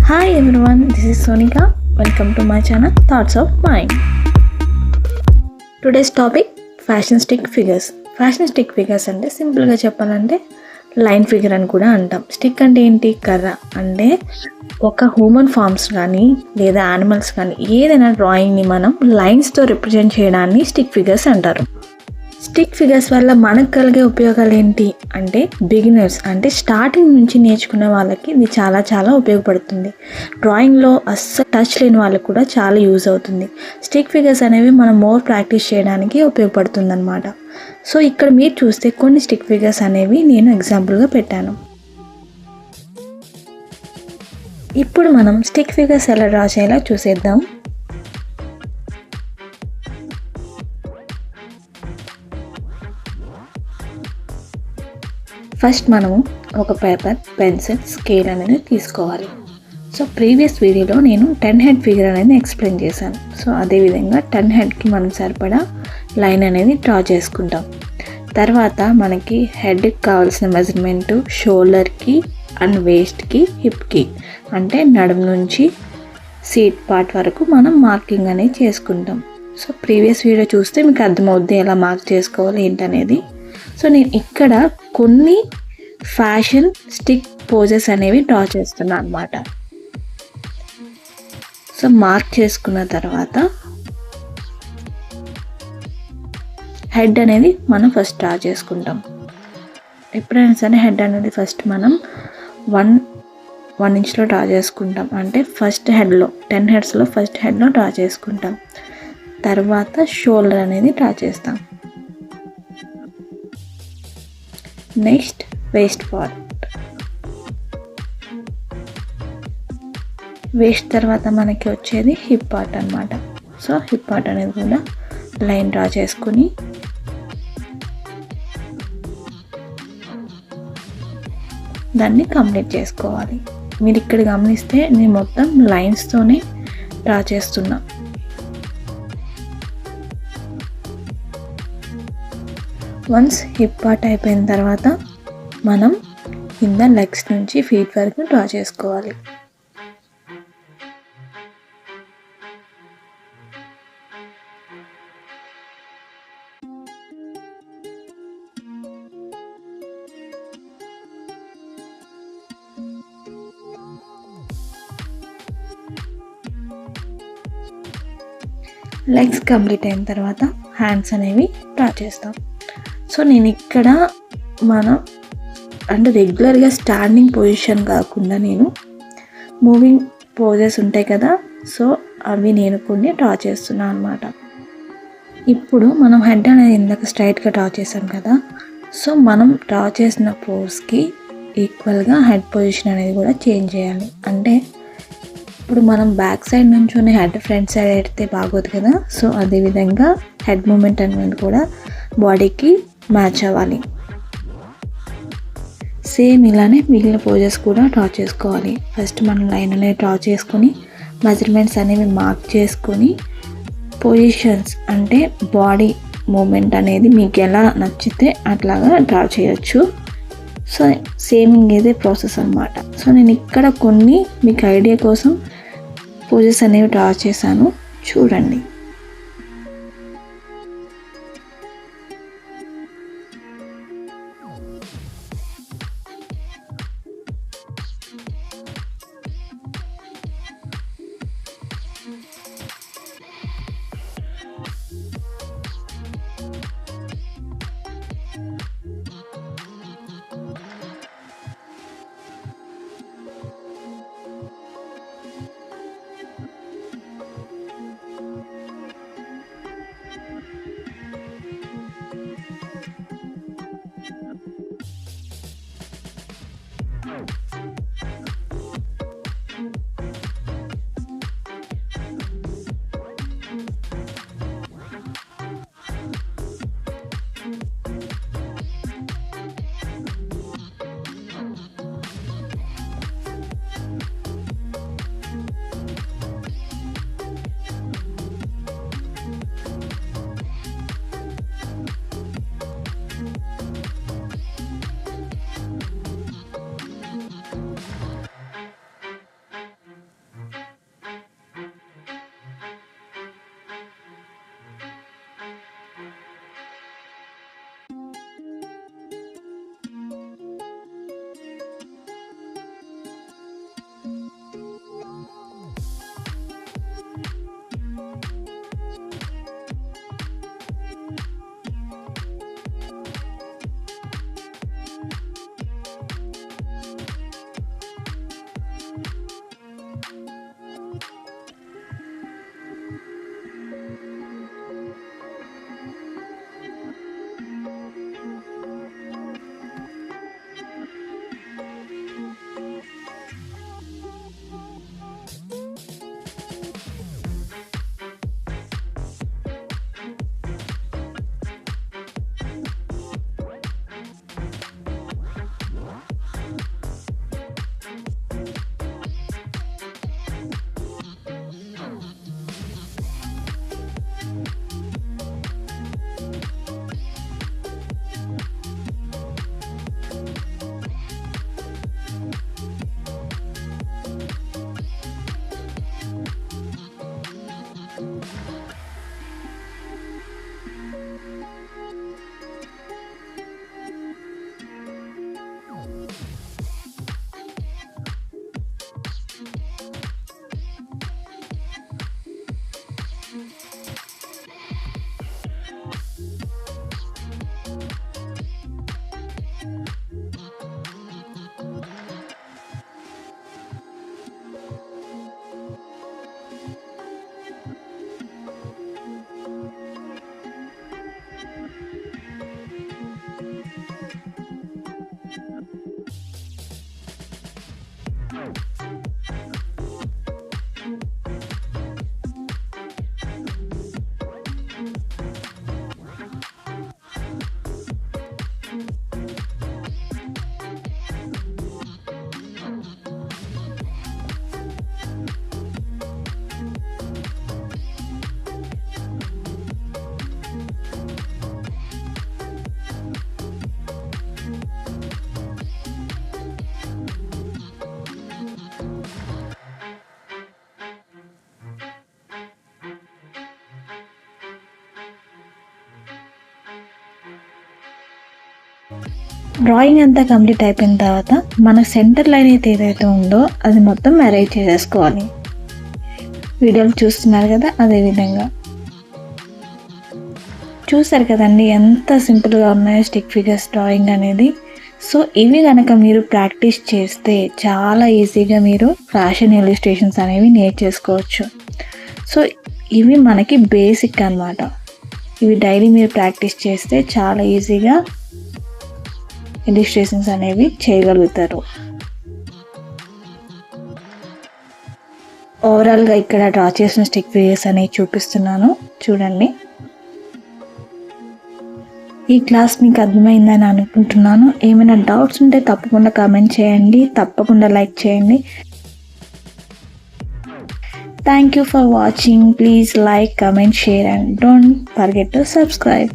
Hi everyone, this is Sonika. Welcome to my channel Thoughts of Mine. Today's topic fashion stick figures. Fashion stick figures అంటే సింపుల్గా చెప్పాలంటే line figure అని కూడా అంటాం. Stick అంటే ఏంటి? కర్ర. అంటే ఒక హ్యూమన్ ఫార్మ్స్ కానీ లేదా యానిమల్స్ కానీ ఏదైనా డ్రాయింగ్ని మనం లైన్స్తో రిప్రజెంట్ చేయడాన్ని స్టిక్ ఫిగర్స్ అంటారు. స్టిక్ ఫిగర్స్ వల్ల మనకు కలిగే ఉపయోగాలు ఏంటి అంటే బిగినర్స్ అంటే స్టార్టింగ్ నుంచి నేర్చుకునే వాళ్ళకి ఇది చాలా ఉపయోగపడుతుంది. డ్రాయింగ్లో అస్సలు టచ్ లేని వాళ్ళకి కూడా చాలా యూజ్ అవుతుంది. స్టిక్ ఫిగర్స్ అనేవి మనం మోర్ ప్రాక్టీస్ చేయడానికి ఉపయోగపడుతుంది అనమాట. సో ఇక్కడ మీరు చూస్తే కొన్ని స్టిక్ ఫిగర్స్ అనేవి నేను ఎగ్జాంపుల్గా పెట్టాను. ఇప్పుడు మనం స్టిక్ ఫిగర్స్ ఎలా డ్రా చేయాలో చూసేద్దాం. ఫస్ట్ మనము ఒక పేపర్, పెన్సిల్, స్కేల్ అనేది తీసుకోవాలి. సో ప్రీవియస్ వీడియోలో నేను 10 హెడ్ ఫిగర్ అనేది ఎక్స్ప్లెయిన్ చేశాను. సో అదేవిధంగా 10 హెడ్కి మనం సరిపడా లైన్ అనేది డ్రా చేసుకుంటాం. తర్వాత మనకి హెడ్కి కావాల్సిన మెజర్మెంటు షోల్డర్కి అండ్ వేస్ట్కి, హిప్కి అంటే నడుము నుంచి సీట్ పార్ట్ వరకు మనం మార్కింగ్ అనేది చేసుకుంటాం. సో ప్రీవియస్ వీడియో చూస్తే మీకు అర్థమవుద్ది ఎలా మార్క్ చేసుకోవాలి ఏంటనేది. సో నేను ఇక్కడ కొన్ని ఫ్యాషన్ స్టిక్ పోజెస్ అనేవి డ్రా చేస్తున్నాను అన్నమాట. సో మార్క్ చేసుకున్న తర్వాత హెడ్ అనేది మనం ఫస్ట్ డ్రా చేసుకుంటాం. ఎప్పుడైనా సరే హెడ్ అనేది ఫస్ట్ మనం 1 ఇంచ్లో డ్రా చేసుకుంటాం. అంటే ఫస్ట్ హెడ్లో 10 హెడ్స్లో ఫస్ట్ హెడ్లో డ్రా చేసుకుంటాం. తర్వాత షోల్డర్ అనేది డ్రా చేస్తాం. Next waste part. వేస్ట్ తర్వాత మనకి వచ్చేది హిప్ పార్ట్ అనమాట. సో హిప్ పార్ట్ అనేది కూడా లైన్ డ్రా చేసుకుని దాన్ని కంప్లీట్ చేసుకోవాలి. మీరు ఇక్కడ గమనిస్తే నేను మొత్తం లైన్స్తోనే డ్రా చేస్తున్నా. వన్స్ హిప్ పార్ట్ అయిపోయిన తర్వాత మనం కింద లెగ్స్ నుంచి ఫీట్ వరకు డ్రా చేసుకోవాలి. లెగ్స్ కంప్లీట్ అయిన తర్వాత హ్యాండ్స్ అనేవి డ్రా చేస్తాం. సో నేను ఇక్కడ మనం అంటే రెగ్యులర్గా స్టాండింగ్ పొజిషన్ కాకుండా నేను మూవింగ్ పోజెస్ ఉంటాయి కదా, సో అవి నేను కొన్ని డ్రా చేస్తున్నాను అనమాట. ఇప్పుడు మనం హెడ్ అనేది ఇందాక స్ట్రైట్గా డ్రా చేసాం కదా, సో మనం డ్రా చేసిన పోజ్కి ఈక్వల్గా హెడ్ పొజిషన్ అనేది కూడా చేంజ్ చేయాలి. అంటే ఇప్పుడు మనం బ్యాక్ సైడ్ నుంచి హెడ్ ఫ్రంట్ సైడ్ ఎడితే బాగోదు కదా, సో అదేవిధంగా హెడ్ మూమెంట్ అనేది కూడా బాడీకి మ్యాచ్ అవ్వాలి. సేమ్ ఇలానే మిగిలిన పోజెస్ కూడా డ్రా చేసుకోవాలి. ఫస్ట్ మనం లైన్ అనేది డ్రా చేసుకొని మెజర్మెంట్స్ అనేవి మార్క్ చేసుకొని పొజిషన్స్ అంటే బాడీ మూమెంట్ అనేది మీకు ఎలా నచ్చితే అట్లాగా డ్రా చేయొచ్చు. సో సేమ్ ఇదే ప్రాసెస్ అన్నమాట. సో నేను ఇక్కడ కొన్ని మీకు ఐడియా కోసం పోజెస్ అనేవి డ్రా చేశాను, చూడండి. డ్రాయింగ్ అంతా కంప్లీట్ అయిపోయిన తర్వాత మన సెంటర్ లైన్ అయితే ఏదైతే ఉందో అది మొత్తం అరేంజ్ చేసేసుకోవాలి. వీడియోలు చూస్తున్నారు కదా, అదే విధంగా చూసారు కదండి ఎంత సింపుల్గా ఉన్నాయో స్టిక్ ఫిగర్స్ డ్రాయింగ్ అనేది. సో ఇవి కనుక మీరు ప్రాక్టీస్ చేస్తే చాలా ఈజీగా మీరు ఫ్యాషన్ ఇల్లుస్ట్రేషన్స్ అనేవి నేర్చేసుకోవచ్చు. సో ఇవి మనకి బేసిక్ అన్నమాట. ఇవి డైలీ మీరు ప్రాక్టీస్ చేస్తే చాలా ఈజీగా ఇల్లుస్ట్రేషన్స్ అనేవి చేయగలుగుతారు. ఓవరాల్గా ఇక్కడ డ్రా చేసిన స్టిక్ ఫిగర్స్ అనేవి చూపిస్తున్నాను చూడండి. ఈ క్లాస్ మీకు అర్థమైందని అనుకుంటున్నాను. ఏమైనా డౌట్స్ ఉంటే తప్పకుండా కామెంట్ చేయండి, తప్పకుండా లైక్ చేయండి. Thank you for watching. Please like, comment, share and don't forget to subscribe.